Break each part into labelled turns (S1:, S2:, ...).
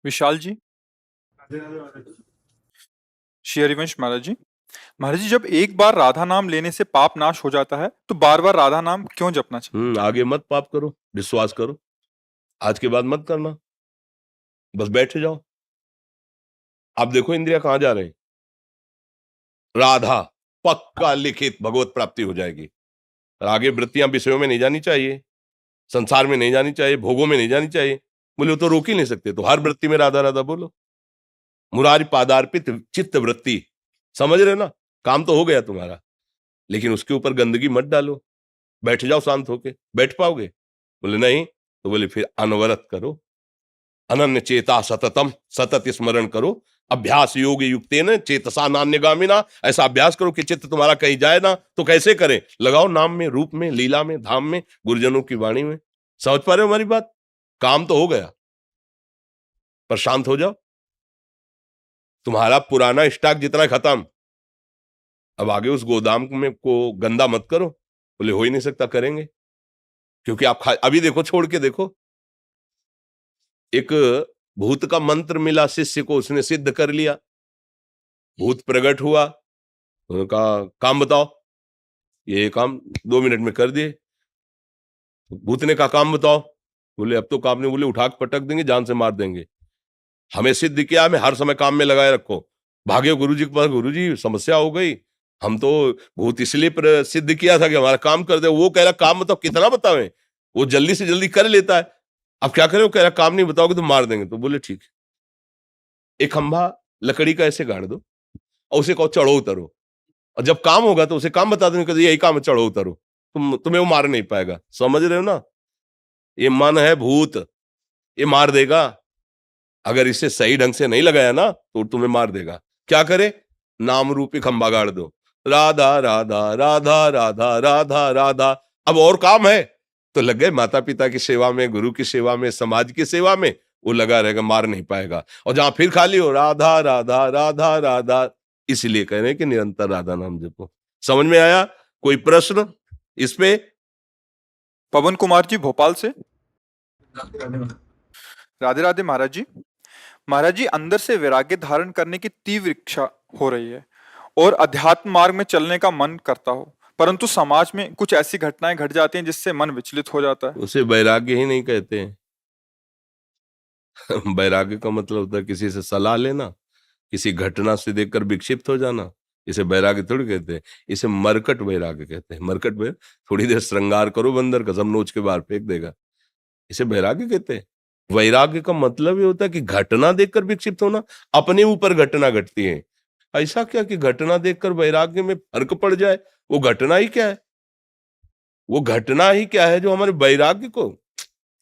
S1: विशाल जी। श्री हरिवंश महाराज जी, जब एक बार राधा नाम लेने से पाप नाश हो जाता है तो बार बार राधा नाम क्यों जपना चाहिए?
S2: आगे मत पाप करो, विश्वास करो। आज के बाद मत करना, बस बैठ जाओ। आप देखो इंद्रिया कहां जा रहे हैं। राधा, पक्का लिखित भगवत प्राप्ति हो जाएगी। और आगे वृत्तियां विषयों में नहीं जानी चाहिए, संसार में नहीं जानी चाहिए, भोगों में नहीं जानी चाहिए। बोले वो तो रोक ही नहीं सकते, तो हर वृत्ति में राधा राधा बोलो। मुरारी पादार्पित चित्त वृत्ति, समझ रहे ना? काम तो हो गया तुम्हारा, लेकिन उसके ऊपर गंदगी मत डालो। बैठ जाओ शांत होके। बैठ पाओगे? बोले नहीं। तो बोले फिर अनवरत करो, अनन्य चेता सततम, सतत स्मरण करो। अभ्यास योग युक्तेन चेतसा नान्यगामिना। ऐसा अभ्यास करो कि चित्त तुम्हारा कहीं जाए ना। तो कैसे करें? लगाओ नाम में, रूप में, लीला में, धाम में, गुरुजनों की वाणी में। समझ पा रहे हो हमारी बात? काम तो हो गया, पर शांत हो जाओ। तुम्हारा पुराना स्टॉक जितना खत्म, अब आगे उस गोदाम में को गंदा मत करो। बोले हो ही नहीं सकता, करेंगे। क्योंकि आप अभी देखो, छोड़ के देखो, एक भूत का मंत्र मिला शिष्य को, उसने सिद्ध कर लिया। भूत प्रकट हुआ, उन्होंने कहा काम बताओ। ये काम 2 मिनट में कर दिए। भूत ने कहा काम बताओ। बोले अब तो काम नहीं। बोले उठा के पटक देंगे, जान से मार देंगे। हमें सिद्ध किया, हमें हर समय काम में लगाए रखो। भागे गुरुजी के पास, गुरुजी समस्या हो गई, हम तो भूत इसलिए सिद्ध किया था कि हमारा काम कर दे। वो कह रहा काम बताओ। कितना बतावें? वो जल्दी से जल्दी कर लेता है। अब क्या करें? वो कह रहा काम नहीं बताओगे तो मार देंगे। तो बोले ठीक है, एक खंभा लकड़ी का ऐसे गाड़ दो और उसे कहो चढ़ो उतरो, और जब काम होगा तो उसे काम बता देंगे, यही काम है, चढ़ो उतरो। तुम्हें वो मार नहीं पाएगा। समझ रहे हो ना? ये मन है भूत, ये मार देगा। अगर इसे सही ढंग से नहीं लगाया ना तो तुम्हें मार देगा। क्या करे? नाम रूपी खंभा गाड़ दो, राधा राधा राधा राधा राधा राधा। अब और काम है तो लग गए माता पिता की सेवा में, गुरु की सेवा में, समाज की सेवा में, वो लगा रहेगा, मार नहीं पाएगा। और जहां फिर खाली हो, राधा राधा राधा राधा। इसलिए कह रहे हैं कि निरंतर राधा नाम जपो। समझ में आया? कोई प्रश्न इस पे?
S1: पवन कुमार जी, भोपाल से। राधे राधे महाराज जी, अंदर से वैराग्य धारण करने की तीव्र इच्छा हो रही है और अध्यात्म मार्ग में चलने का मन करता हो, परंतु समाज में कुछ ऐसी घटनाएं घट जाती हैं जिससे मन विचलित हो जाता है।
S2: उसे वैराग्य ही नहीं कहते हैं। वैराग्य का मतलब होता है किसी से सलाह लेना, किसी घटना से देखकर विक्षिप्त हो जाना। इसे वैराग्य थोड़ी कहते हैं, इसे मरकट वैराग्य कहते हैं। मरकट में थोड़ी देर श्रृंगार करो बंदर का, सब नोच के बाहर फेंक देगा। इसे वैराग्य कहते हैं। वैराग्य का मतलब ये होता है कि घटना देखकर विक्षिप्त होना। अपने ऊपर घटना घटती है, ऐसा क्या कि घटना देखकर वैराग्य में फर्क पड़ जाए? वो घटना ही क्या है? वो घटना ही क्या है जो हमारे वैराग्य को,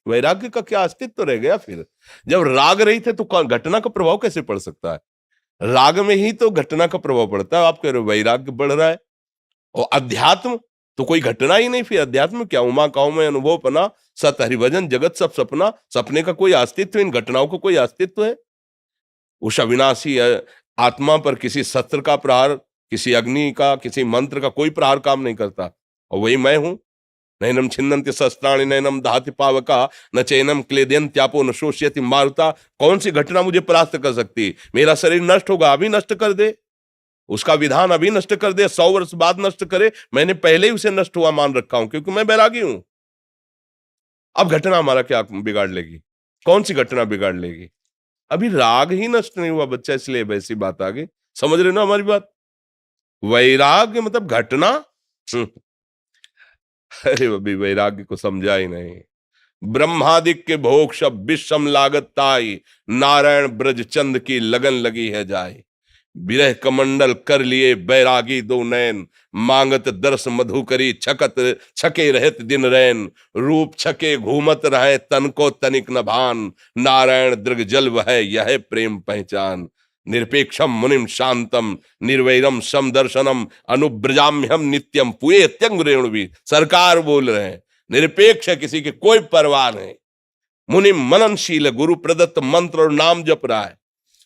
S2: वैराग्य का क्या अस्तित्व रह गया? फिर जब राग रही थे तो घटना का प्रभाव कैसे पड़ सकता है? राग में ही तो घटना का प्रभाव पड़ता है। आप कह रहे हो वैराग्य बढ़ रहा है, और अध्यात्म तो कोई घटना ही नहीं। फिर अध्यात्म क्या? उमा काऊ में अनुभव पना, सत हरिभजन जगत सब सपना। सपने का कोई अस्तित्व, इन घटनाओं का कोई अस्तित्व है? उस अविनाशी आत्मा पर किसी शस्त्र का प्रहार, किसी अग्नि का, किसी मंत्र का कोई प्रहार काम नहीं करता। और वही मैं हूं। नैनम छिन्नन्ति शस्त्राणि नैनम दहति पावका न चैनम क्लेदयन्त्यापो न शोष्यति मारुता। कौन सी घटना मुझे परास्त कर सकती? मेरा शरीर नष्ट होगा, अभी नष्ट कर दे। उसका विधान अभी नष्ट कर दे, 100 वर्ष बाद नष्ट करे, मैंने पहले ही उसे नष्ट हुआ मान रखा हूं, क्योंकि मैं बैरागी हूं। अब घटना हमारा क्या बिगाड़ लेगी? कौन सी घटना बिगाड़ लेगी? अभी राग ही नष्ट नहीं हुआ बच्चा, इसलिए वैसी बात आ गई। समझ रहे हो ना हमारी बात? वैराग्य मतलब घटना। अरे अभी वैराग्य को समझा ही नहीं। ब्रह्मादिक के भोग सब विषम लागत ताई, नारायण ब्रज चंद की लगन लगी है जाए। विरह कमंडल कर लिए बैरागी दो नैन, मांगत दर्श मधुकरी छकत छके रहत दिन रैन। रूप छके घूमत रहे तन को तनिक न भान, नारायण दृग जल वह यह प्रेम पहचान। निरपेक्षम मुनिम शांतम निर्वैरम समदर्शनम अनुब्रजाम्यहम नित्यम पुए त्यंग रेणुवी। सरकार बोल रहे हैं, निरपेक्ष है, किसी की कोई परवाह नहीं। मुनिम मननशील, गुरु प्रदत्त मंत्र और नाम जप रहा है।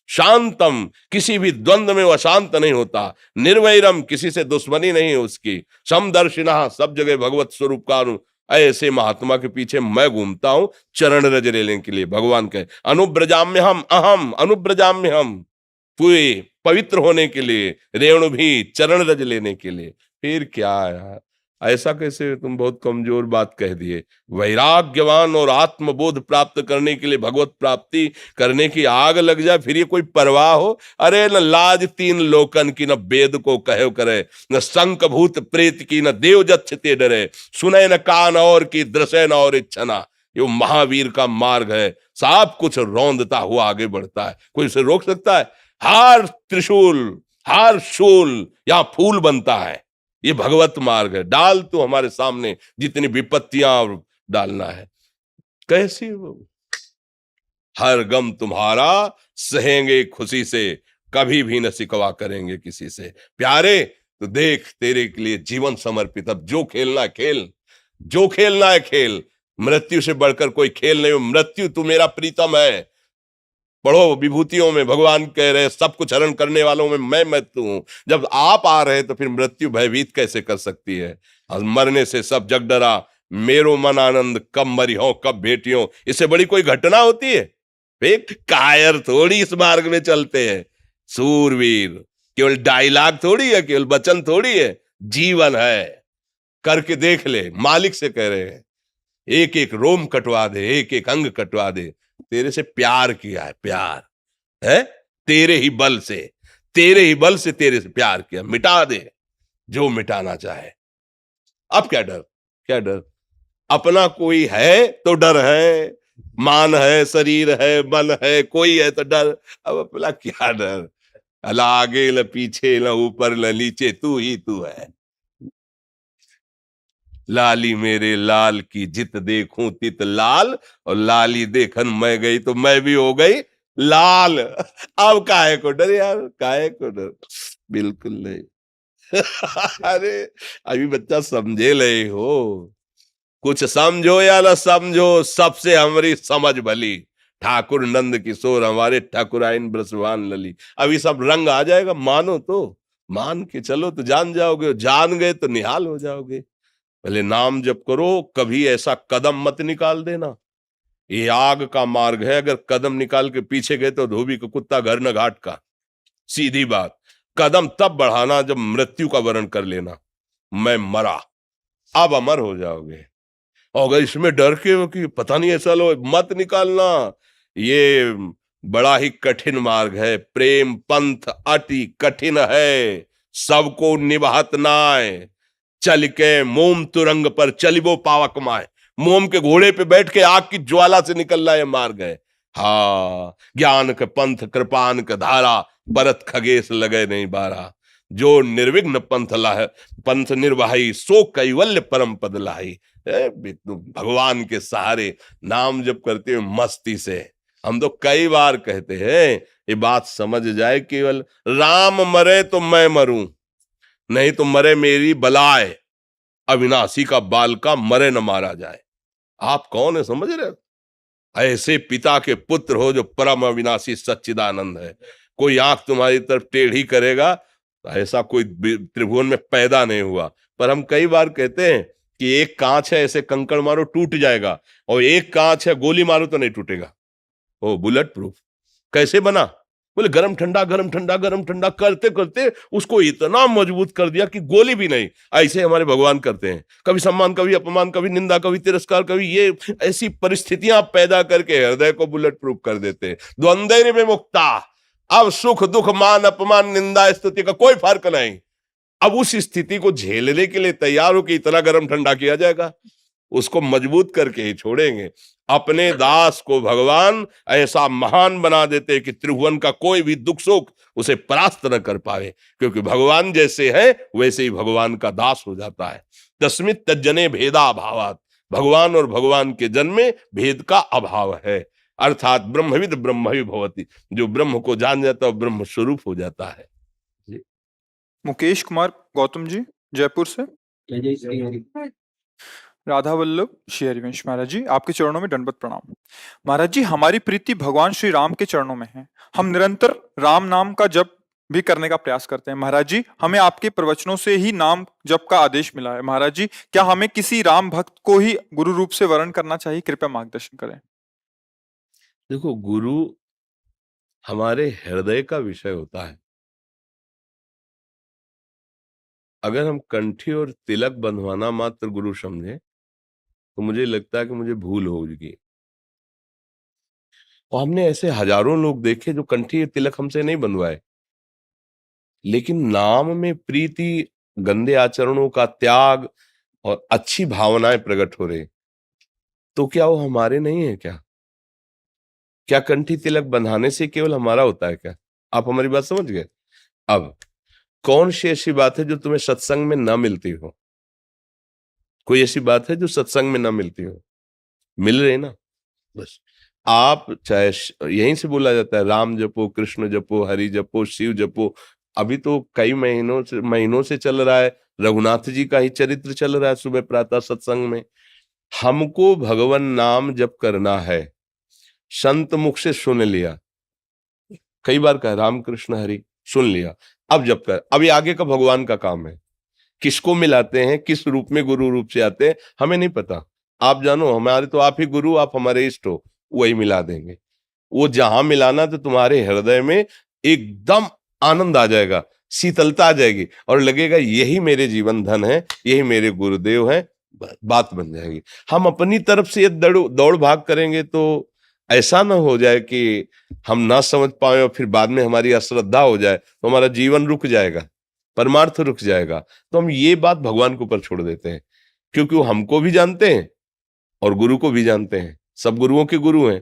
S2: शांतम, किसी भी द्वंद्व में वह शांत नहीं होता। निर्वैरम, किसी से दुश्मनी नहीं है उसकी। समदर्शिना, सब जगह भगवत स्वरूप का ऐसे महात्मा के पीछे मैं घूमता हूं चरण रज लेने के लिए। भगवान कहे अनुब्रजाम्य हम अहम अनुब्रजाम्य हम, पूरे पवित्र होने के लिए, रेणु भी चरण रज लेने के लिए। फिर क्या यार, ऐसा कैसे तुम बहुत कमजोर बात कह दिए। वैराग्यवान और आत्मबोध प्राप्त करने के लिए भगवत प्राप्ति करने की आग लग जाए, फिर ये कोई परवाह हो? अरे न लाज तीन लोकन की, न वेद को कहो करे, न शंख भूत प्रेत की, न देव जच्छते डरे, सुने न कान और की, दृश्य न और इच्छना। ये महावीर का मार्ग है, सब कुछ रौंदता हुआ आगे बढ़ता है। कोई उसे रोक सकता है? हर त्रिशूल, हर शूल यहां फूल बनता है। ये भगवत मार्ग है। डाल तो हमारे सामने जितनी विपत्तियां डालना है, कैसी वो हर गम तुम्हारा सहेंगे खुशी से, कभी भी न सिकवा करेंगे किसी से। प्यारे तो देख, तेरे के लिए जीवन समर्पित। अब जो खेलना है खेल, जो खेलना है खेल। मृत्यु से बढ़कर कोई खेल नहीं हो। मृत्यु तू मेरा प्रीतम है। पढ़ो विभूतियों में भगवान कह रहे सब कुछ हरण करने वालों में मैं मृत्यु हूं। जब आप आ रहे तो फिर मृत्यु भयभीत कैसे कर सकती है? और मरने से सब जग डरा, मेरो मन आनंद, कब मरी हो कब भेटियों। इससे बड़ी कोई घटना होती है? एक कायर थोड़ी इस मार्ग में चलते हैं, सूरवीर। केवल डायलॉग थोड़ी है, केवल वचन थोड़ी है, जीवन है। करके देख ले। मालिक से कह रहे हैं एक एक रोम कटवा दे, एक एक अंग कटवा दे। तेरे से प्यार किया है, प्यार है, तेरे ही बल से, तेरे ही बल से तेरे से प्यार किया। मिटा दे जो मिटाना चाहे। अब क्या डर, क्या डर? अपना कोई है तो डर है, मान है, शरीर है, मन है, कोई है तो डर। अब अपना क्या डर? अला आगे न पीछे, न ऊपर न नीचे, तू ही तू है। लाली मेरे लाल की जित देखूं तित लाल, और लाली देखन मैं गई तो मैं भी हो गई लाल। अब काहे को डर यार, काहे को डर? बिल्कुल नहीं। अरे अभी बच्चा समझे ले हो। कुछ समझो या ना समझो, सबसे हमारी समझ भली। ठाकुर नंद किशोर हमारे, ठाकुराइन ब्रसवान लली। अभी सब रंग आ जाएगा। मानो तो मान के चलो तो जान जाओगे, जान गए तो निहाल हो जाओगे। पहले नाम जप करो, कभी ऐसा कदम मत निकाल देना। ये आग का मार्ग है, अगर कदम निकाल के पीछे गए तो धोबी का कुत्ता घर न घाट का। सीधी बात। कदम तब बढ़ाना जब मृत्यु का वर्ण कर लेना, मैं मरा, अब अमर हो जाओगे। और अगर इसमें डर के हो कि पता नहीं ऐसा लो, मत निकालना। ये बड़ा ही कठिन मार्ग है। प्रेम पंथ अति कठिन है, सबको निभात नाय। चल के मोम तुरंग पर चलिबो पावक माए। मोम के घोड़े पे बैठ के आग की ज्वाला से निकलना ये मार्ग है। हाँ, ज्ञान के पंथ कृपान के धारा, परत खगेश लगे नहीं बारा। जो निर्विघ्न पंथ निर्वाही, सो कैवल्य परम पद लाही। भगवान के सहारे नाम जप करते हुए मस्ती से। हम तो कई बार कहते हैं, ये बात समझ जाए, केवल राम मरे तो मैं मरूं, नहीं तो मरे मेरी बलाए। अविनाशी का बाल का मरे न मारा जाए। आप कौन है, समझ रहे हो? ऐसे पिता के पुत्र हो जो परम अविनाशी सच्चिदानंद है। कोई आंख तुम्हारी तरफ टेढ़ी करेगा, ऐसा कोई त्रिभुवन में पैदा नहीं हुआ। पर हम कई बार कहते हैं कि एक कांच है, ऐसे कंकड़ मारो टूट जाएगा, और एक कांच है गोली मारो तो नहीं टूटेगा। ओ बुलेट प्रूफ कैसे बना? बोले गरम ठंडा गरम ठंडा गरम ठंडा करते करते उसको इतना मजबूत कर दिया कि गोली भी नहीं। ऐसे हमारे भगवान करते हैं, कभी सम्मान, कभी अपमान, कभी निंदा, कभी तिरस्कार, कभी ये ऐसी परिस्थितियां पैदा करके हृदय को बुलेट प्रूफ कर देते हैं। द्वंद्व में मुक्ता। अब सुख दुख मान अपमान निंदा स्तुति का कोई फर्क नहीं। अब उस स्थिति को झेलने के लिए तैयार हो कि इतना गरम ठंडा किया जाएगा, उसको मजबूत करके ही छोड़ेंगे। अपने दास को भगवान ऐसा महान बना देते कि त्रिभुवन का कोई भी दुख सुख उसे परास्त न कर पाए, क्योंकि भगवान जैसे है वैसे ही भगवान का दास हो जाता है। तस्मित् तज्जने भेदा अभावात्। भगवान और भगवान के जन्म में भेद का अभाव है, अर्थात ब्रह्मविद ब्रह्मवि भवति। जो ब्रह्म को जान जाता है ब्रह्म स्वरूप हो जाता है।
S1: मुकेश कुमार गौतम जी जयपुर से। राधा वल्लभ श्री हरिवंश महाराज जी, आपके चरणों में दंडवत प्रणाम। महाराज जी, हमारी प्रीति भगवान श्री राम के चरणों में है। हम निरंतर राम नाम का जप भी करने का प्रयास करते हैं। महाराज जी, हमें आपके प्रवचनों से ही नाम जप का आदेश मिला है। महाराज जी, क्या हमें किसी राम भक्त को ही गुरु रूप से वर्ण करना चाहिए? कृपया मार्गदर्शन करें।
S2: देखो, गुरु हमारे हृदय का विषय होता है। अगर हम कंठी और तिलक बंधवाना मात्र गुरु समझे तो मुझे लगता है कि मुझे भूल होगी। और हमने ऐसे हजारों लोग देखे जो कंठी तिलक हमसे नहीं बनवाए, लेकिन नाम में प्रीति, गंदे आचरणों का त्याग और अच्छी भावनाएं प्रकट हो रही, तो क्या वो हमारे नहीं है क्या? क्या कंठी तिलक बंधाने से केवल हमारा होता है क्या? आप हमारी बात समझ गए? अब कौन सी ऐसी बात है जो तुम्हें सत्संग में ना मिलती हो? कोई ऐसी बात है जो सत्संग में ना मिलती हो? मिल रही ना? बस आप चाहे यहीं से बोला जाता है राम जपो, कृष्ण जपो, हरि जपो, शिव जपो। अभी तो कई महीनों से चल रहा है, रघुनाथ जी का ही चरित्र चल रहा है सुबह प्रातः सत्संग में। हमको भगवान नाम जप करना है, संत मुख से सुन लिया, कई बार कहा राम कृष्ण हरि, सुन लिया, अब जप कर। अब ये आगे का भगवान का काम है। किसको मिलाते हैं, किस रूप में गुरु रूप से आते हैं, हमें नहीं पता। आप जानो, हमारे तो आप ही गुरु, आप हमारे इष्ट हो, वही मिला देंगे। वो जहां मिलाना तो तुम्हारे हृदय में एकदम आनंद आ जाएगा, शीतलता आ जाएगी और लगेगा यही मेरे जीवन धन है, यही मेरे गुरुदेव है, बात बन जाएगी। हम अपनी तरफ से ये दौड़ भाग करेंगे तो ऐसा ना हो जाए कि हम ना समझ पाए और फिर बाद में हमारी अश्रद्धा हो जाए तो हमारा जीवन रुक जाएगा, परमार्थ रुक जाएगा। तो हम ये बात भगवान के ऊपर छोड़ देते हैं, क्योंकि वो हमको भी जानते हैं और गुरु को भी जानते हैं। सब गुरुओं के गुरु हैं।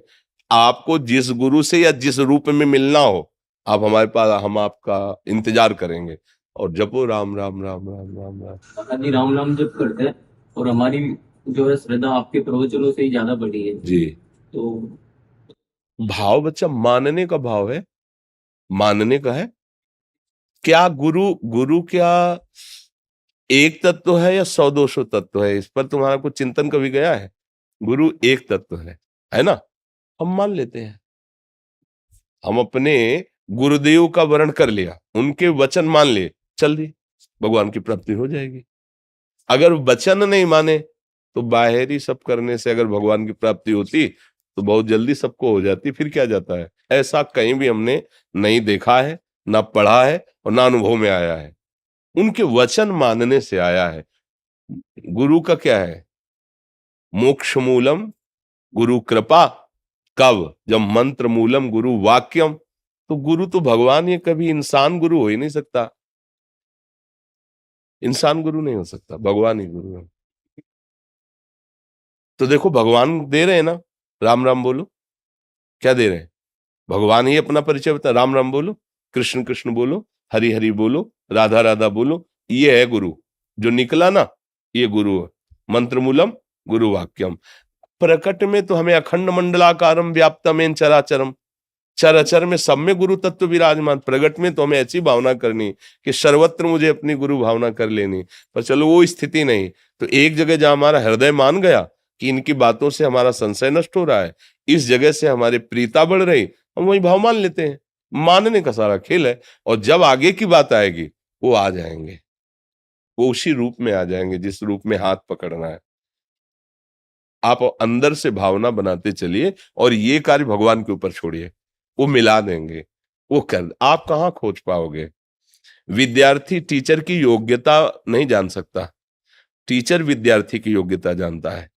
S2: आपको जिस गुरु से या जिस रूप में मिलना हो, आप हमारे पास, हम आपका इंतजार करेंगे। और जपो राम राम राम राम राम राम।
S3: आदि राम नाम जप करते हैं और हमारी जो है श्रद्धा आपके प्रवचनों से ही ज्यादा बढ़ी है
S2: जी।
S3: तो
S2: भाव बच्चा मानने का भाव है, मानने का है। क्या गुरु गुरु क्या एक तत्व है या 100-200 तत्व है? इस पर तुम्हारा कुछ चिंतन कभी गया है? गुरु एक तत्व है ना? हम मान लेते हैं। हम अपने गुरुदेव का वर्ण कर लिया, उनके वचन मान लिए, चल दिए, भगवान की प्राप्ति हो जाएगी। अगर वचन नहीं माने तो बाहरी सब करने से अगर भगवान की प्राप्ति होती तो बहुत जल्दी सबको हो जाती। फिर क्या जाता है? ऐसा कहीं भी हमने नहीं देखा है, ना पढ़ा है और ना अनुभव में आया है। उनके वचन मानने से आया है। गुरु का क्या है? मोक्ष मूलम गुरु कृपा, कब? जब मंत्र मूलम गुरु वाक्यम। तो गुरु तो भगवान, ये कभी इंसान गुरु हो ही नहीं सकता। इंसान गुरु नहीं हो सकता, भगवान ही गुरु है। तो देखो, भगवान दे रहे हैं ना, राम राम बोलो। क्या दे रहे हैं? भगवान ही अपना परिचय बता, राम राम बोलो, कृष्ण कृष्ण बोलो, हरि हरि बोलो, राधा राधा बोलो। ये है गुरु जो निकला ना, ये गुरु है। मंत्र मूलम गुरु वाक्यम। प्रकट में तो हमें अखंड मंडलाकारम व्याप्तमेन चराचरम, चराचर में सब में गुरु तत्व विराजमान। प्रगट में तो हमें ऐसी भावना करनी कि सर्वत्र मुझे अपनी गुरु भावना कर लेनी। पर चलो वो स्थिति नहीं, तो एक जगह जहां हमारा हृदय मान गया कि इनकी बातों से हमारा संशय नष्ट हो रहा है, इस जगह से हमारी प्रीता बढ़ रही, हम वही भाव मान लेते हैं। मानने का सारा खेल है। और जब आगे की बात आएगी वो आ जाएंगे, वो उसी रूप में आ जाएंगे जिस रूप में हाथ पकड़ना है। आप अंदर से भावना बनाते चलिए और ये कार्य भगवान के ऊपर छोड़िए, वो मिला देंगे। वो कर, आप कहाँ खोज पाओगे? विद्यार्थी टीचर की योग्यता नहीं जान सकता, टीचर विद्यार्थी की योग्यता जानता है।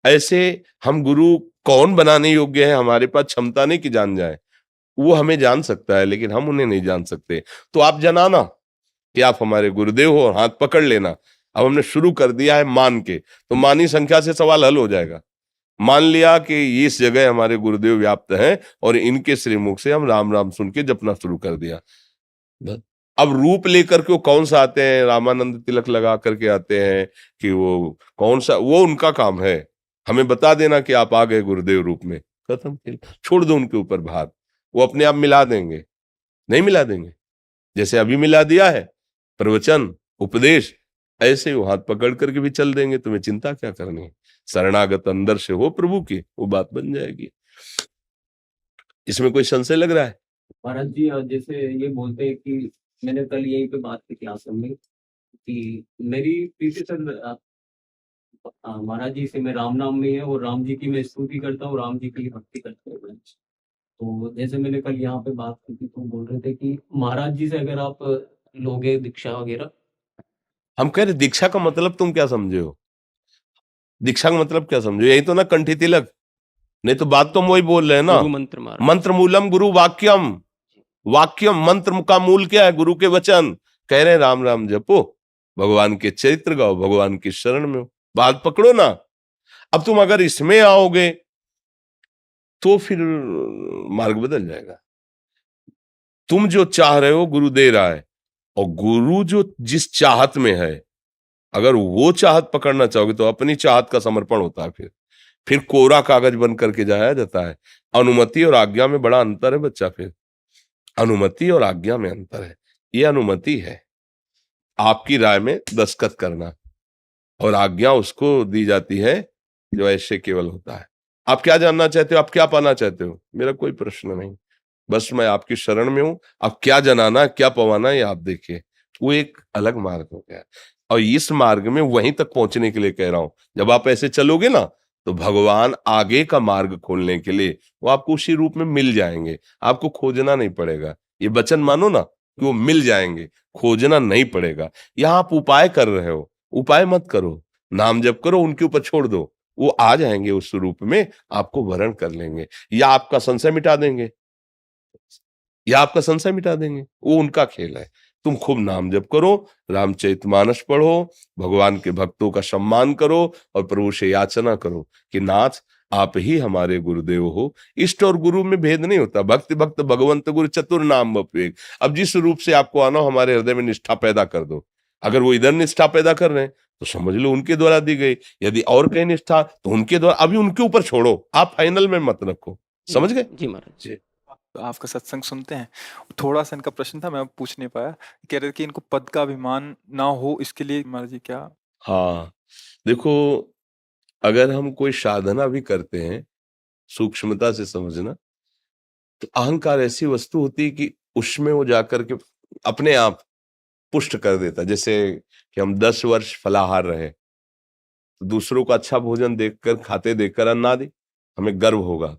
S2: ऐसे हम गुरु कौन बनाने योग्य है, हमारे पास क्षमता नहीं कि जान जाए। वो हमें जान सकता है लेकिन हम उन्हें नहीं जान सकते। तो आप जनाना कि आप हमारे गुरुदेव हो और हाथ पकड़ लेना। अब हमने शुरू कर दिया है मान के, तो मानी संख्या से सवाल हल हो जाएगा। मान लिया कि इस जगह हमारे गुरुदेव व्याप्त हैं और इनके श्रीमुख से हम राम राम सुन के जपना शुरू कर दिया। अब रूप लेकर के वो कौन सा आते हैं, रामानंद तिलक लगा करके आते हैं कि वो कौन सा, वो उनका काम है। हमें बता देना कि आप आ गए गुरुदेव रूप में, खत्म। छोड़ दो उनके ऊपर भार, वो अपने आप मिला देंगे। नहीं मिला देंगे? जैसे अभी मिला दिया है प्रवचन उपदेश, ऐसे वो हाथ पकड़ करके भी चल देंगे। तुम्हें चिंता क्या करनी है? शरणागत अंदर से हो प्रभु की, वो बात बन जाएगी। इसमें कोई संशय लग रहा है?
S3: महाराज जी जैसे ये बोलते हैं कि मैंने कल यहीं पे बात की थी आश्रम में कि मेरी प्रीति सर महाराज जी से मैं राम नाम में है और राम जी की मैं स्तुति करता हूँ, राम जी की भक्ति करता हूँ। तो जैसे मैंने कल यहाँ पे बात की थी तो बोल रहे थे कि महाराज जी से अगर आप लोगे दीक्षा वगैरह।
S2: हम कह रहे दीक्षा का मतलब तुम क्या समझे हो? दीक्षा का मतलब क्या समझो? यही तो ना कंठी तिलक। नहीं तो बात तो हम वही बोल रहे हैं ना।
S3: गुरु मंत्र महाराज।
S2: मंत्र मूलम गुरु वाक्यम। वाक्यम मंत्र का मूल क्या है? गुरु के वचन। कह रहे हैं राम राम जपो, भगवान के चरित्र गाओ, भगवान की शरण में हो, बात पकड़ो ना। अब तुम अगर इसमें आओगे तो फिर मार्ग बदल जाएगा। तुम जो चाह रहे हो गुरु दे रहा है, और गुरु जो जिस चाहत में है, अगर वो चाहत पकड़ना चाहोगे तो अपनी चाहत का समर्पण होता है। फिर कोरा कागज बन करके जाया जाता है। अनुमति और आज्ञा में बड़ा अंतर है बच्चा। फिर अनुमति और आज्ञा में अंतर है। ये अनुमति है आपकी राय में दस्तखत करना, और आज्ञा उसको दी जाती है जो ऐसे केवल होता है। आप क्या जानना चाहते हो? आप क्या पाना चाहते हो? मेरा कोई प्रश्न नहीं, बस मैं आपकी शरण में हूं। अब क्या जनाना क्या पवाना है आप देखिए, वो एक अलग मार्ग हो गया। और इस मार्ग में वहीं तक पहुंचने के लिए कह रहा हूं, जब आप ऐसे चलोगे ना तो भगवान आगे का मार्ग खोलने के लिए वो आपको उसी रूप में मिल जाएंगे। आपको खोजना नहीं पड़ेगा। ये वचन मानो ना कि वो मिल जाएंगे, खोजना नहीं पड़ेगा। यहां आप उपाय कर रहे हो, उपाय मत करो, नाम जप करो, उनके ऊपर छोड़ दो, वो आ जाएंगे उस रूप में, आपको वरण कर लेंगे, या आपका संशय मिटा देंगे, या आपका संशय मिटा देंगे। वो उनका खेल है। तुम खूब नाम जप करो, रामचरितमानस पढ़ो, भगवान के भक्तों का सम्मान करो, और प्रभु से याचना करो कि नाथ आप ही हमारे गुरुदेव हो। इष्ट और गुरु में भेद नहीं होता। भक्त भक्त भगवंत गुरु चतुर नाम बपवेग। अब जिस रूप से आपको आना हो, हमारे हृदय में निष्ठा पैदा कर दो। अगर वो इधर निष्ठा पैदा कर रहे हैं तो समझ लो उनके द्वारा दी गई। यदि और कहीं निष्ठा तो उनके द्वारा, अभी उनके ऊपर छोड़ो, आप फाइनल में मत रखो। समझ गए?
S3: जी महाराज जी।
S1: तो आपका सत्संग सुनते हैं। थोड़ा सा इनका प्रश्न था, मैं पूछ नहीं पाया। कह रहे थे कि इनको पद का अभिमान ना हो, इसके लिए महाराज जी क्या?
S2: हाँ, देखो, अगर हम कोई साधना भी करते हैं, सूक्ष्मता से समझना, तो अहंकार ऐसी वस्तु होती है कि उसमें वो जाकर के अपने आप पुष्ट कर देता है। जैसे कि हम 10 वर्ष फलाहार रहे, तो दूसरों का अच्छा भोजन देखकर, खाते देखकर अन्नादि हमें गर्व होगा।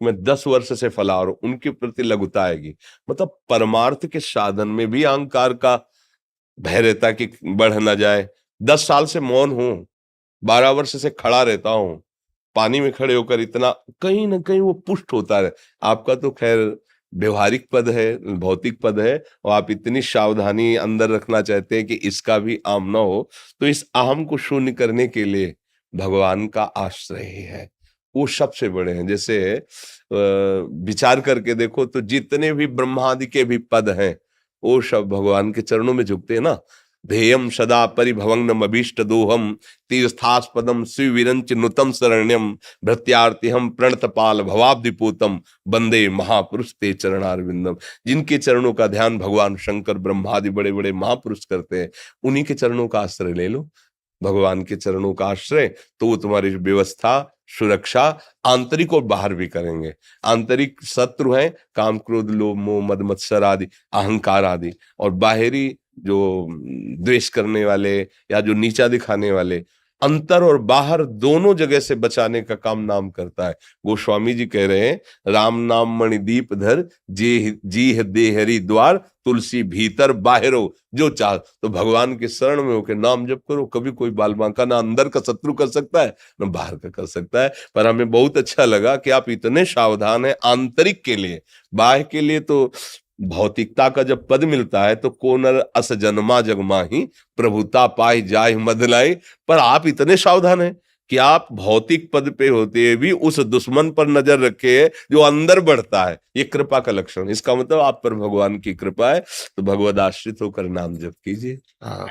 S2: मैं 10 वर्ष से फलाहार हूं, उनके प्रति लघुता आएगी। मतलब परमार्थ के साधन में भी अहंकार का भय रहता कि बढ़ ना जाए। 10 साल से मौन हूं, 12 वर्ष से खड़ा रहता हूं, पानी में खड़े होकर इतना, कहीं ना कहीं वो पुष्ट होता है। आपका तो खैर व्यवहारिक पद है, भौतिक पद है, और आप इतनी सावधानी अंदर रखना चाहते हैं कि इसका भी आम ना हो। तो इस अहम को शून्य करने के लिए भगवान का आश्रय ही है, वो सबसे बड़े हैं। जैसे विचार करके देखो तो जितने भी ब्रह्मादि के भी पद हैं, वो सब भगवान के चरणों में झुकते हैं ना। ध्येयम सदा परिभवंगम अभीष्ट दोहम तीर्थास्पदम शिविरंच नुतम शरण्यम भृत्यार्तिहम प्रणतपाल भवाब्दिपूतम वंदे महापुरुष ते चरणारविंदम। जिनके चरणों का ध्यान भगवान शंकर ब्रह्मादि बड़े बड़े महापुरुष करते हैं, उन्हीं के चरणों का आश्रय ले लो। भगवान के चरणों का आश्रय, तो वो तुम्हारी व्यवस्था, सुरक्षा आंतरिक और बाहर भी करेंगे। आंतरिक शत्रु हैं काम क्रोध लोभ मोह मद मत्सर आदि, अहंकार आदि, और बाहरी जो द्वेष करने वाले या जो नीचा दिखाने वाले, अंतर और बाहर दोनों जगह से बचाने का काम नाम करता है। गोस्वामी जी कह रहे हैं राम नाम मणि दीप धर जी है देहरी द्वार तुलसी भीतर बाहरो जो चाह। तो भगवान के शरण में होकर नाम जप करो, कभी कोई बाल बांका ना अंदर का शत्रु कर सकता है ना बाहर का कर सकता है। पर हमें बहुत अच्छा लगा कि आप इतने सावधान हैं आंतरिक के लिए। बाह्य के लिए तो भौतिकता का जब पद मिलता है तो कोनर अस जन्मा जगमा ही प्रभुता पाई जाय मदलाई। पर आप इतने सावधान हैं कि आप भौतिक पद पे होते हुए भी उस दुश्मन पर नजर रखे हैं जो अंदर बढ़ता है। ये कृपा का लक्षण। इसका मतलब आप पर भगवान की कृपा है, तो भगवद आश्रित होकर नाम जप कीजिए। हाँ,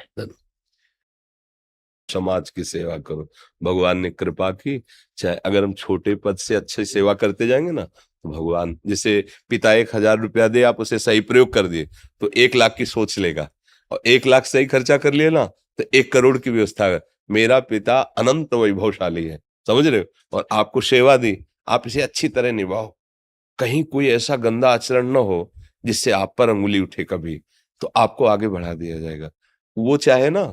S2: समाज की सेवा करो। भगवान ने कृपा की, चाहे अगर हम छोटे पद से अच्छी सेवा करते जाएंगे ना, तो भगवान, जैसे पिता 1000 रुपया दे, आप उसे सही प्रयोग कर दिए तो 1 लाख की सोच लेगा, और 1 लाख सही खर्चा कर लिए ना तो 1 करोड़ की व्यवस्था है। मेरा पिता अनंत वैभवशाली है, समझ रहे हो, और आपको सेवा दी, आप इसे अच्छी तरह निभाओ। कहीं कोई ऐसा गंदा आचरण न हो जिससे आप पर अंगुली उठे कभी, तो आपको आगे बढ़ा दिया जाएगा। वो चाहे ना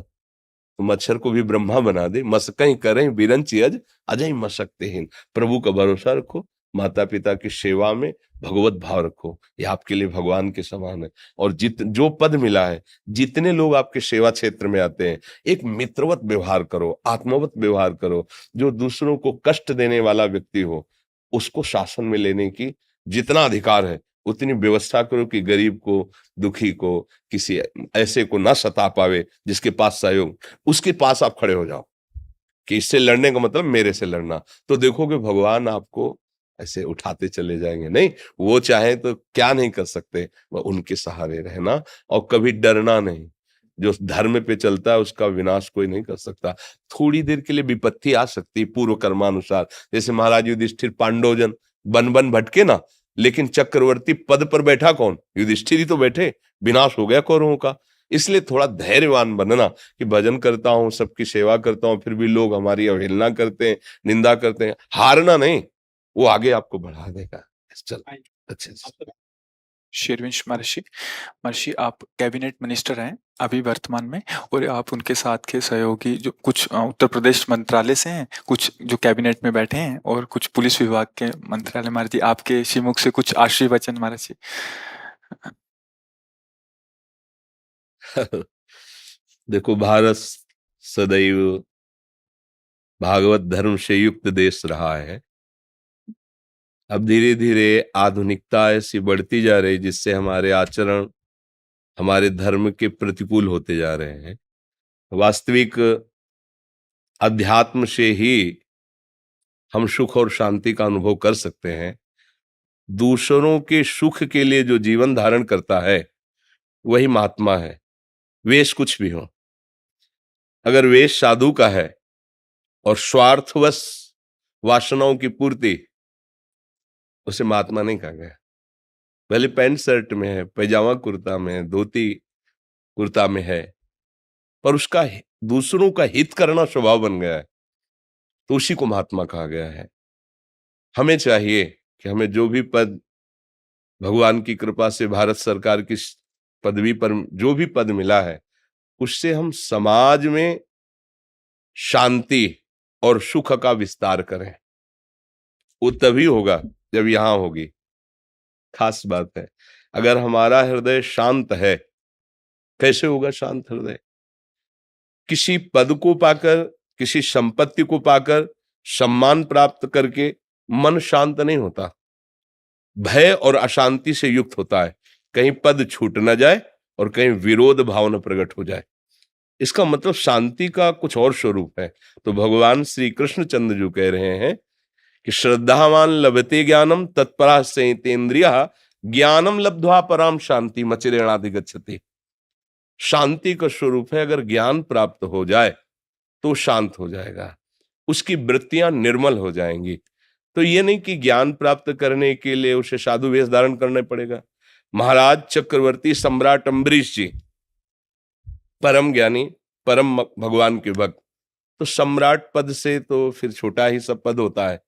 S2: तो मच्छर को भी ब्रह्मा बना दे, मसकहीं करें बिरंची अजय मशक्तेहीन। प्रभु का भरोसा रखो, माता पिता की सेवा में भगवत भाव रखो, ये आपके लिए भगवान के समान है। और जो पद मिला है, जितने लोग आपके सेवा क्षेत्र में आते हैं, एक मित्रवत व्यवहार करो, आत्मवत व्यवहार करो। जो दूसरों को कष्ट देने वाला व्यक्ति हो, उसको शासन में लेने की जितना अधिकार है उतनी व्यवस्था करो कि गरीब को, दुखी को, किसी ऐसे को ना सता पावे जिसके पास सहयोग, उसके पास आप खड़े हो जाओ कि इससे लड़ने का मतलब मेरे से लड़ना। तो देखोगे भगवान आपको ऐसे उठाते चले जाएंगे। नहीं, वो चाहे तो क्या नहीं कर सकते, वह उनके सहारे रहना और कभी डरना नहीं। जो धर्म पे चलता है उसका विनाश कोई नहीं कर सकता। थोड़ी देर के लिए विपत्ति आ सकती पूर्व कर्मानुसार, जैसे महाराज युधिष्ठिर पांडवजन बन बन भटके ना, लेकिन चक्रवर्ती पद पर बैठा कौन? युधिष्ठिर ही तो बैठे, विनाश हो गया कौरवों का। इसलिए थोड़ा धैर्यवान बनना कि भजन करता हूँ, सबकी सेवा करता हूँ, फिर भी लोग हमारी अवहेलना करते हैं, निंदा करते हैं। हारना नहीं, वो आगे आपको बढ़ा देगा। चल अच्छे से।
S1: शेरविंश महर्षि, महर्षि आप कैबिनेट मिनिस्टर हैं अभी वर्तमान में, और आप उनके साथ के सहयोगी जो कुछ उत्तर प्रदेश मंत्रालय से हैं, कुछ जो कैबिनेट में बैठे हैं, और कुछ पुलिस विभाग के मंत्रालय। महाराज जी, आपके श्रीमुख से कुछ आशीर्वचन महाराज जी।
S2: देखो, भारत सदैव भागवत धर्म से युक्त देश रहा है। अब धीरे धीरे आधुनिकता ऐसी बढ़ती जा रही जिससे हमारे आचरण हमारे धर्म के प्रतिकूल होते जा रहे हैं। वास्तविक अध्यात्म से ही हम सुख और शांति का अनुभव कर सकते हैं। दूसरों के सुख के लिए जो जीवन धारण करता है वही महात्मा है, वेश कुछ भी हो। अगर वेश साधु का है और स्वार्थवश वासनाओं की पूर्ति, उसे महात्मा नहीं कहा गया। भले पैंट शर्ट में है, पैजामा कुर्ता में है, धोती कुर्ता में है, पर उसका दूसरों का हित करना स्वभाव बन गया है, तो उसी को महात्मा कहा गया है। हमें चाहिए कि हमें जो भी पद भगवान की कृपा से भारत सरकार की पदवी पर जो भी पद मिला है, उससे हम समाज में शांति और सुख का विस्तार करें। वो तभी होगा जब यहां होगी। खास बात है, अगर हमारा हृदय शांत है, कैसे होगा शांत हृदय? किसी पद को पाकर, किसी संपत्ति को पाकर, सम्मान प्राप्त करके मन शांत नहीं होता, भय और अशांति से युक्त होता है। कहीं पद छूट न जाए और कहीं विरोध भावना प्रकट हो जाए। इसका मतलब शांति का कुछ और स्वरूप है। तो भगवान श्री कृष्ण चंद्र जो कह रहे हैं कि श्रद्धावान लभते ज्ञानम तत्परा संयतेन्द्रियः ज्ञानम लब्ध्वा पराम शांति मचिरेणाधिगच्छति। शांति का स्वरूप है, अगर ज्ञान प्राप्त हो जाए तो शांत हो जाएगा, उसकी वृत्तियां निर्मल हो जाएंगी। तो ये नहीं कि ज्ञान प्राप्त करने के लिए उसे साधु वेश धारण करना पड़ेगा। महाराज चक्रवर्ती सम्राट अम्बरीश जी परम ज्ञानी, परम भगवान के भक्त, तो सम्राट पद से तो फिर छोटा ही सब पद होता है।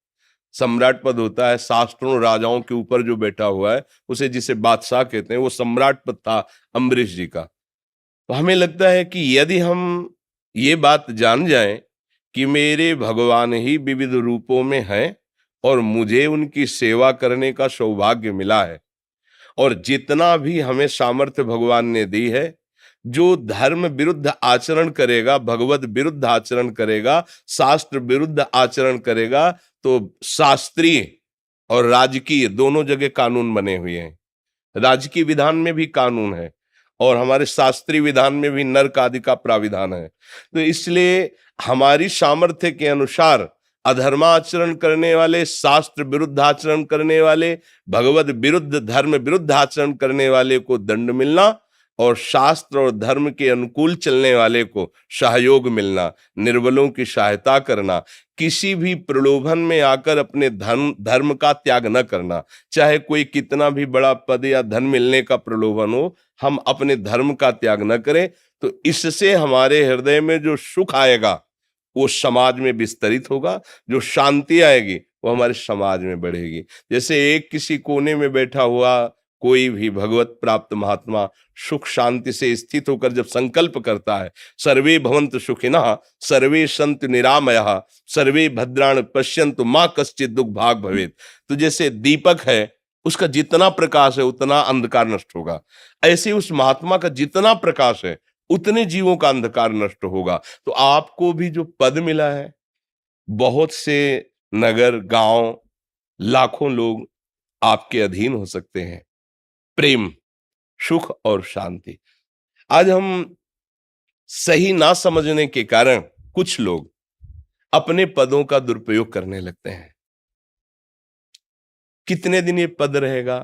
S2: सम्राट पद होता है शास्त्रों राजाओं के ऊपर जो बैठा हुआ है, उसे जिसे बादशाह कहते हैं, वो सम्राट पद था अम्बरीश जी का। तो हमें लगता है कि यदि हम ये बात जान जाएं कि मेरे भगवान ही विविध रूपों में हैं और मुझे उनकी सेवा करने का सौभाग्य मिला है, और जितना भी हमें सामर्थ्य भगवान ने दी है, जो धर्म विरुद्ध आचरण करेगा, भगवत विरुद्ध आचरण करेगा, शास्त्र विरुद्ध आचरण करेगा, तो शास्त्रीय और राजकीय दोनों जगह कानून बने हुए हैं। राजकीय विधान में भी कानून है और हमारे शास्त्रीय विधान में भी नरक आदि का प्राविधान है। तो इसलिए हमारी सामर्थ्य के अनुसार अधर्माचरण करने वाले, शास्त्र विरुद्ध आचरण करने वाले, भगवत विरुद्ध, धर्म विरुद्ध आचरण करने वाले को दंड मिलना, और शास्त्र और धर्म के अनुकूल चलने वाले को सहयोग मिलना, निर्बलों की सहायता करना, किसी भी प्रलोभन में आकर अपने धर्म का त्याग न करना। चाहे कोई कितना भी बड़ा पद या धन मिलने का प्रलोभन हो, हम अपने धर्म का त्याग न करें। तो इससे हमारे हृदय में जो सुख आएगा वो समाज में विस्तरित होगा, जो शांति आएगी वो हमारे समाज में बढ़ेगी। जैसे एक किसी कोने में बैठा हुआ कोई भी भगवत प्राप्त महात्मा सुख शांति से स्थित होकर जब संकल्प करता है, सर्वे भवन्तु सुखिनः सर्वे सन्तु निरामयः सर्वे भद्राणि पश्यन्तु मा कश्चित् दुख भाग भवेत्। तो जैसे दीपक है, उसका जितना प्रकाश है उतना अंधकार नष्ट होगा, ऐसे उस महात्मा का जितना प्रकाश है उतने जीवों का अंधकार नष्ट होगा। तो आपको भी जो पद मिला है, बहुत से नगर गांव लाखों लोग आपके अधीन हो सकते हैं, प्रेम सुख और शांति। आज हम सही ना समझने के कारण कुछ लोग अपने पदों का दुरुपयोग करने लगते हैं। कितने दिन ये पद रहेगा,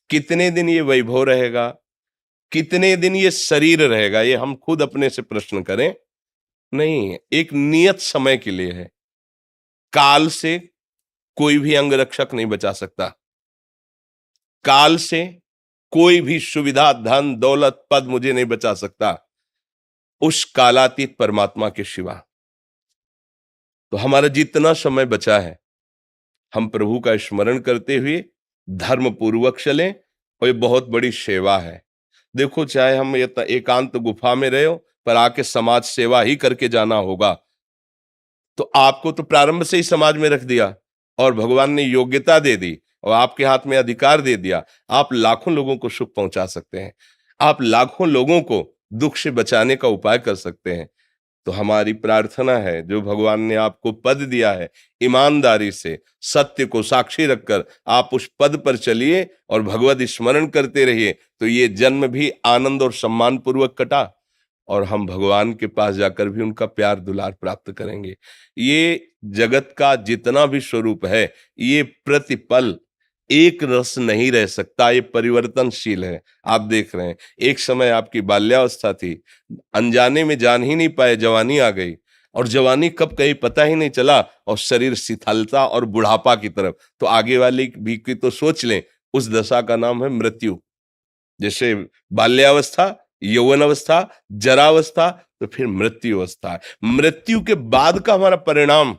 S2: कितने दिन ये वैभव रहेगा, कितने दिन ये शरीर रहेगा, ये हम खुद अपने से प्रश्न करें। नहीं, एक नियत समय के लिए है। काल से कोई भी अंगरक्षक नहीं बचा सकता, काल से कोई भी सुविधा धन दौलत पद मुझे नहीं बचा सकता उस कालातीत परमात्मा के सिवा। तो हमारा जितना समय बचा है हम प्रभु का स्मरण करते हुए धर्म पूर्वक चलें, और ये बहुत बड़ी सेवा है। देखो, चाहे हम एकांत गुफा में रहे हो, पर आके समाज सेवा ही करके जाना होगा। तो आपको तो प्रारंभ से ही समाज में रख दिया और भगवान ने योग्यता दे दी और आपके हाथ में अधिकार दे दिया। आप लाखों लोगों को सुख पहुंचा सकते हैं, आप लाखों लोगों को दुख से बचाने का उपाय कर सकते हैं। तो हमारी प्रार्थना है, जो भगवान ने आपको पद दिया है, ईमानदारी से सत्य को साक्षी रखकर आप उस पद पर चलिए और भगवत स्मरण करते रहिए। तो ये जन्म भी आनंद और सम्मान पूर्वक कटा और हम भगवान के पास जाकर भी उनका प्यार दुलार प्राप्त करेंगे। ये जगत का जितना भी स्वरूप है, ये प्रतिपल एक रस नहीं रह सकता, ये परिवर्तनशील है। आप देख रहे हैं, एक समय आपकी बाल्यावस्था थी, अनजाने में जान ही नहीं पाए, जवानी आ गई और जवानी कब गई पता ही नहीं चला और शरीर शिथिलता और बुढ़ापा की तरफ। तो आगे वाली भी की तो सोच लें, उस दशा का नाम है मृत्यु। जैसे बाल्यावस्था, यौवन अवस्था, जरावस्था, तो फिर मृत्यु अवस्था है। मृत्यु के बाद का हमारा परिणाम,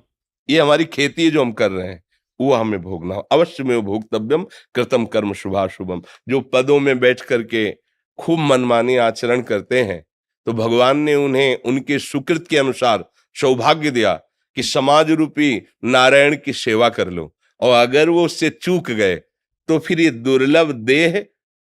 S2: ये हमारी खेती है जो हम कर रहे हैं, वो हमें भोगना हो। अवश्य में भोक्तव्यम कृतम कर्म शुभाशुभम। जो पदों में बैठ करके खूब मनमानी आचरण करते हैं, तो भगवान ने उन्हें उनके सुकृत के अनुसार सौभाग्य दिया कि समाज रूपी नारायण की सेवा कर लो, और अगर वो उससे चूक गए तो फिर ये दुर्लभ देह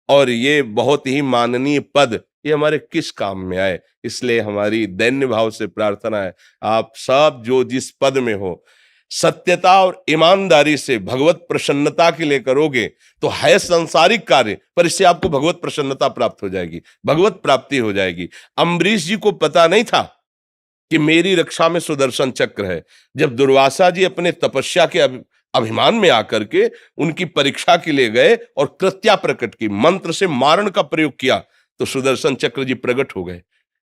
S2: और ये बहुत ही माननीय पद ये हमारे किस काम में आए। इसलिए हमारी दैन्य भाव से प्रार्थना है, आप सब जो जिस पद में हो, सत्यता और ईमानदारी से भगवत प्रसन्नता के लिए करोगे तो है सांसारिक कार्य, पर इससे आपको भगवत प्रसन्नता प्राप्त हो जाएगी, भगवत प्राप्ति हो जाएगी। अम्बरीश जी को पता नहीं था कि मेरी रक्षा में सुदर्शन चक्र है। जब दुर्वासा जी अपने तपस्या के अभिमान में आकर के उनकी परीक्षा के लिए गए और कृत्या प्रकट की, मंत्र से मारण का प्रयोग किया, तो सुदर्शन चक्र जी प्रकट हो गए।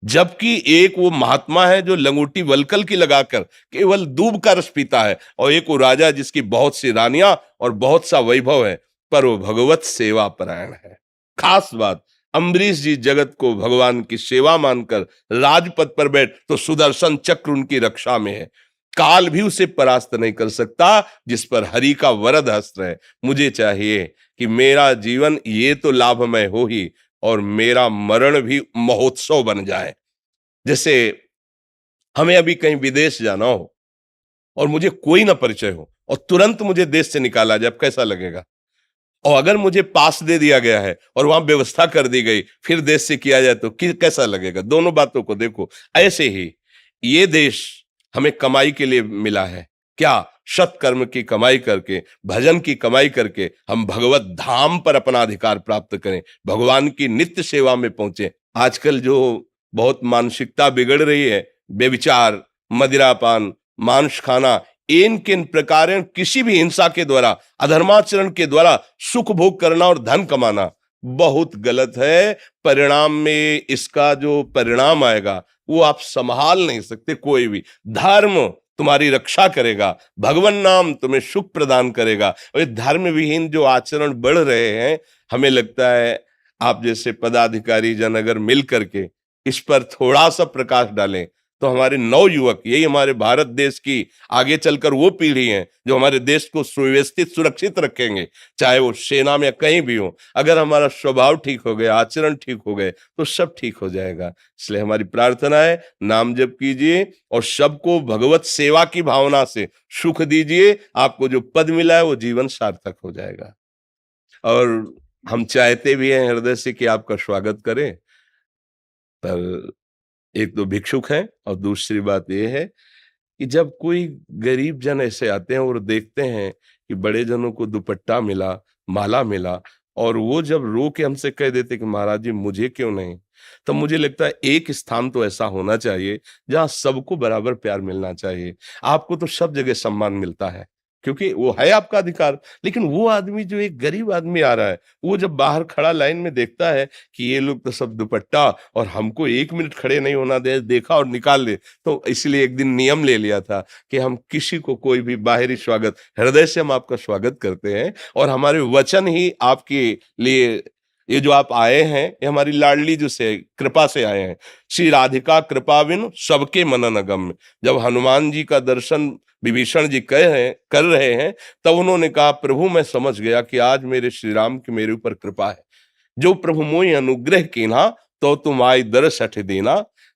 S2: जबकि एक वो महात्मा है जो लंगोटी वलकल की लगाकर केवल दूब का रस पीता है, और एक वो राजा जिसकी बहुत सी रानियां और बहुत सा वैभव है, पर वो भगवत सेवा परायण है। खास बात, अम्बरीश जी जगत को भगवान की सेवा मानकर राजपद पर बैठ, तो सुदर्शन चक्र उनकी रक्षा में है। काल भी उसे परास्त नहीं कर सकता जिस पर हरि का वरद हस्त है। मुझे चाहिए कि मेरा जीवन ये तो लाभमय हो ही, और मेरा मरण भी महोत्सव बन जाए। जैसे हमें अभी कहीं विदेश जाना हो और मुझे कोई ना परिचय हो और तुरंत मुझे देश से निकाला जाए, अब कैसा लगेगा? और अगर मुझे पास दे दिया गया है और वहां व्यवस्था कर दी गई, फिर देश से किया जाए तो कैसा लगेगा? दोनों बातों को देखो। ऐसे ही ये देश हमें कमाई के लिए मिला है क्या? सत्कर्म की कमाई करके, भजन की कमाई करके हम भगवत धाम पर अपना अधिकार प्राप्त करें, भगवान की नित्य सेवा में पहुंचे। आजकल जो बहुत मानसिकता बिगड़ रही है, बेविचार, मदिरापान, मांस खाना, इन किन प्रकार किसी भी हिंसा के द्वारा, अधर्माचरण के द्वारा सुख भोग करना और धन कमाना बहुत गलत है। परिणाम में इसका जो परिणाम आएगा वो आप संभाल नहीं सकते। कोई भी धर्म तुम्हारी रक्षा करेगा, भगवान नाम तुम्हें सुख प्रदान करेगा। और धर्म विहीन जो आचरण बढ़ रहे हैं, हमें लगता है आप जैसे पदाधिकारी जन अगर मिल करके इस पर थोड़ा सा प्रकाश डालें तो हमारे नव युवक, यही हमारे भारत देश की आगे चलकर वो पीढ़ी है जो हमारे देश को सुव्यवस्थित सुरक्षित रखेंगे, चाहे वो सेना में कहीं भी हो। अगर हमारा स्वभाव ठीक हो गया, आचरण ठीक हो गए, तो सब ठीक हो जाएगा। इसलिए हमारी प्रार्थना है, नाम जप कीजिए और सबको भगवत सेवा की भावना से सुख दीजिए। आपको जो पद मिला है वो जीवन सार्थक हो जाएगा। और हम चाहते भी हैं हृदय से कि आपका स्वागत करें, पर एक तो भिक्षुक हैं और दूसरी बात ये है कि जब कोई गरीब जन ऐसे आते हैं और देखते हैं कि बड़े जनों को दुपट्टा मिला, माला मिला, और वो जब रो के हमसे कह देते कि महाराज जी मुझे क्यों नहीं, तब मुझे लगता है एक स्थान तो ऐसा होना चाहिए जहां सबको बराबर प्यार मिलना चाहिए। आपको तो सब जगह सम्मान मिलता है क्योंकि वो है आपका अधिकार, लेकिन वो आदमी जो एक गरीब आदमी आ रहा है, वो जब बाहर खड़ा लाइन में देखता है कि ये लोग तो सब दुपट्टा और हमको 1 मिनट खड़े नहीं होना दे, देखा और निकाल दे, तो इसलिए एक दिन नियम ले लिया था कि हम किसी को कोई भी बाहरी स्वागत, हृदय से हम आपका स्वागत करते हैं और हमारे वचन ही आपके लिए, ये जो आप आए हैं ये हमारी लाडली जो से कृपा से आए हैं। श्री राधिका कृपा बिन सबके मनन अगम्य। जब हनुमान जी का दर्शन विभीषण जी कर रहे हैं, तब उन्होंने कहा प्रभु मैं समझ गया कि आज मेरे श्री राम की मेरे ऊपर कृपा है। जो प्रभु मोहि अनुग्रह कीन्हा तो तुम आई दरस हठ देना,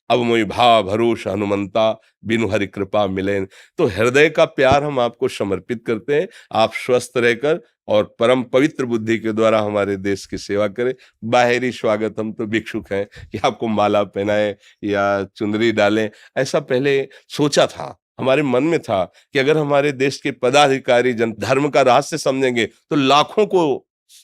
S2: अब मोहि भाव भरोस हनुमंता बिनु हरि कृपा मिले। तो हृदय का प्यार हम आपको समर्पित करते हैं। आप स्वस्थ रहकर और परम पवित्र बुद्धि के द्वारा हमारे देश की सेवा करें। बाहरी स्वागत हम तो भिक्षुक हैं कि आपको माला पहनाए या चुनरी डालें, ऐसा पहले सोचा था, हमारे मन में था कि अगर हमारे देश के पदाधिकारी जन धर्म का रहस्य समझेंगे तो लाखों को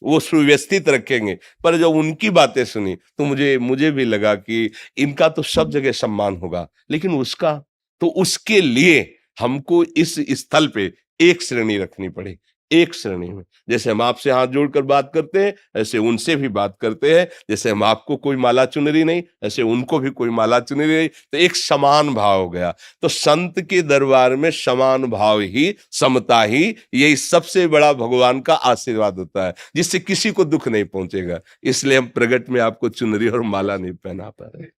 S2: वो सुव्यवस्थित रखेंगे। पर जब उनकी बातें सुनी तो मुझे भी लगा कि इनका तो सब जगह सम्मान होगा, लेकिन उसका तो उसके लिए हमको इस स्थल पे एक श्रेणी रखनी पड़े। एक श्रेणी में जैसे हम आपसे हाथ जोड़कर बात करते हैं, ऐसे उनसे भी बात करते हैं। जैसे हम आपको कोई माला चुनरी नहीं, ऐसे उनको भी कोई माला चुनरी नहीं, तो एक समान भाव हो गया। तो संत के दरबार में समान भाव ही, समता ही, यही सबसे बड़ा भगवान का आशीर्वाद होता है, जिससे किसी को दुख नहीं पहुंचेगा। इसलिए हम प्रगट में आपको चुनरी और माला नहीं पहना पा रहे।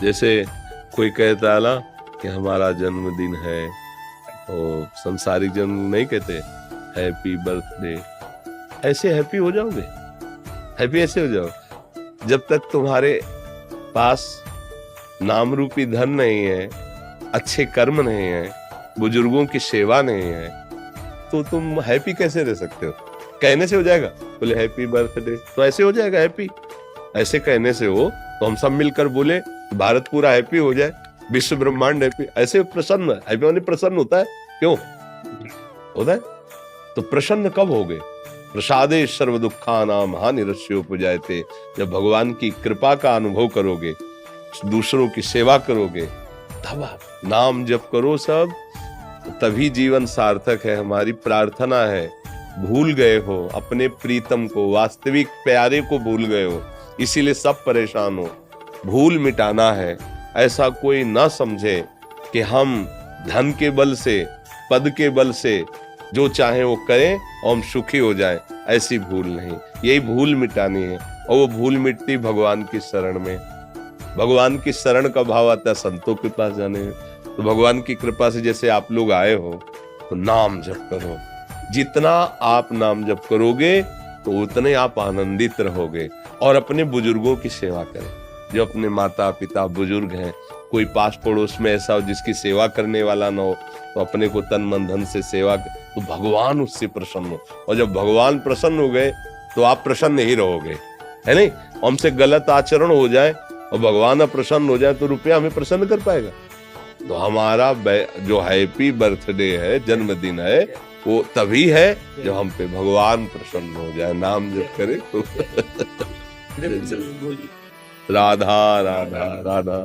S2: जैसे कोई कहता है ना कि हमारा जन्मदिन है, तो संसारिक जन्म नहीं कहते हैप्पी बर्थडे, ऐसे हैप्पी हो जाओगे, हैप्पी ऐसे हो जाओ जब तक तुम्हारे पास नाम रूपी धन नहीं है, अच्छे कर्म नहीं है, बुजुर्गों की सेवा नहीं है, तो तुम हैप्पी कैसे रह सकते हो? कहने से हो जाएगा? बोले हैप्पी बर्थडे तो ऐसे हो जाएगा हैप्पी? ऐसे कहने से हो तो हम सब मिलकर बोले भारत पूरा हैप्पी हो जाए, विश्व ब्रह्मांड हैप्पी, ऐसे प्रसन्न, हैप्पी माने प्रसन्न होता है, क्यों होता है? तो प्रसन्न कब हो गए? प्रसादे सर्व दुखानाम हानिरस्योपजायते, जब भगवान की कृपा का अनुभव करोगे, दूसरों की सेवा करोगे, तब आप नाम जप करो सब, तभी जीवन सार्थक है। हमारी प्रार्थना है, भूल गए हो अपने प्रीतम को, वास्तविक प्यारे को भूल गए हो, इसीलिए सब परेशान हो। भूल मिटाना है, ऐसा कोई ना समझे कि हम धन के बल से, पद के बल से जो चाहे वो करें और हम सुखी हो जाएं, ऐसी भूल नहीं। यही भूल मिटानी है, और वो भूल मिटती भगवान की शरण में। भगवान की शरण का भाव आता है संतों के पास जाने में। तो भगवान की कृपा से जैसे आप लोग आए हो, तो नाम जप करो। जितना आप नाम जप करोगे तो उतने आप आनंदित रहोगे। और अपने बुजुर्गों की सेवा करें, जो अपने माता पिता बुजुर्ग हैं। कोई पास पड़ोस में ऐसा हो जिसकी सेवा करने वाला ना हो, तो अपने को तन मन धन से सेवा कर, तो भगवान उससे प्रसन्न हो। और जब भगवान प्रसन्न हो गए तो आप प्रसन्न ही रहोगे, है नहीं? हमसे गलत आचरण हो जाए और भगवान अप्रसन्न हो जाए तो रुपया हमें प्रसन्न कर पाएगा? तो हमारा जो हैप्पी बर्थडे है, जन्मदिन है, वो तभी है जब हम पे भगवान प्रसन्न हो जाए, नाम जप करे तो। राधा राधा राधा।